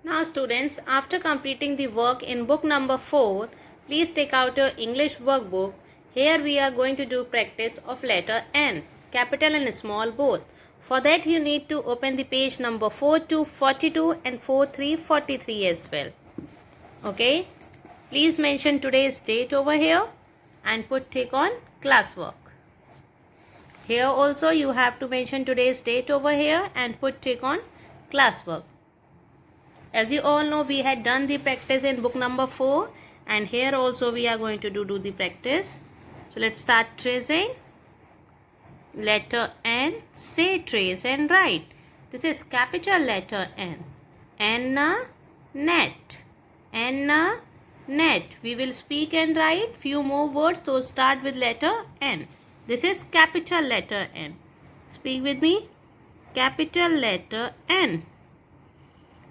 Now students, after completing the work in book number 4, please take out your English workbook. Here we are going to do practice of letter N, capital and small both. For that you need to open the page number 4242 and 4343 as well. Okay. Please mention today's date over here and put tick on classwork. Here also you have to mention today's date over here and put tick on classwork. As you all know, we had done the practice in book number 4 and here also we are going to do the practice. So let's start tracing. Letter N, say trace and write. This is capital letter N. N, net. N, net. We will speak and write few more words. Those start with letter N. This is capital letter N. Speak with me. Capital letter N.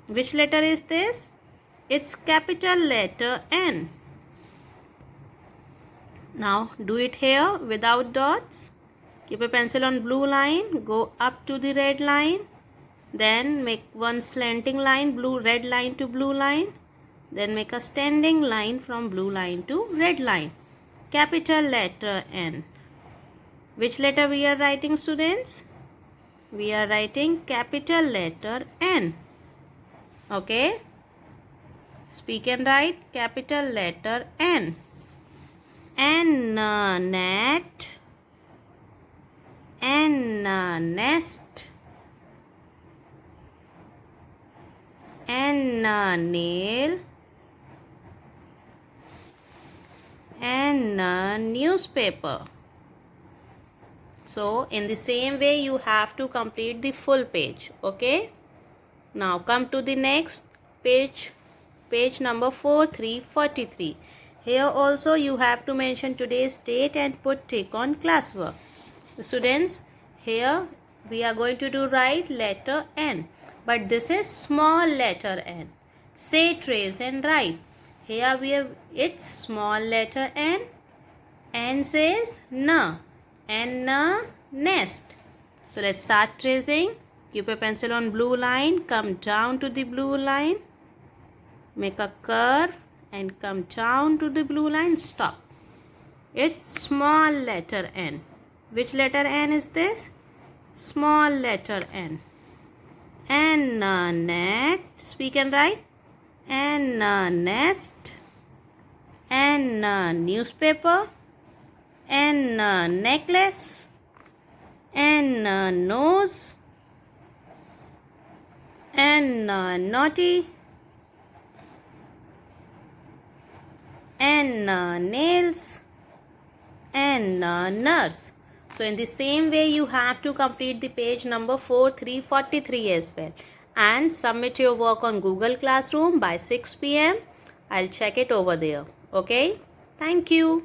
Which letter is this? It's capital letter N. Now do it here without dots. Keep a pencil on blue line. Go up to the red line. Then make one slanting line, red line to blue line. Then make a standing line from blue line to red line. Capital letter N. Which letter we are writing, students? We are writing capital letter N. Okay. Speak and write capital letter N. N, net. N, nest. N, nail. N, newspaper. So in the same way you have to complete the full page. Okay. Now come to the next page, page number 4343. Here also you have to mention today's date and put tick on classwork. Students, here we are going to write letter N, but this is small letter N. Say trace and write. Here we have it's small letter N. N says N. N, nest. So let's start tracing. Keep a pencil on blue line. Come down to the blue line. Make a curve and come down to the blue line. Stop. It's small letter N. Which letter N is this? Small letter N. N, net. Speak and write. N, nest. N, newspaper. N, necklace. N, nose. N, naughty. N, nails. N, nurse. So in the same way you have to complete the page number 4343 as well. And submit your work on Google Classroom by 6 p.m. I'll check it over there. Okay. Thank you.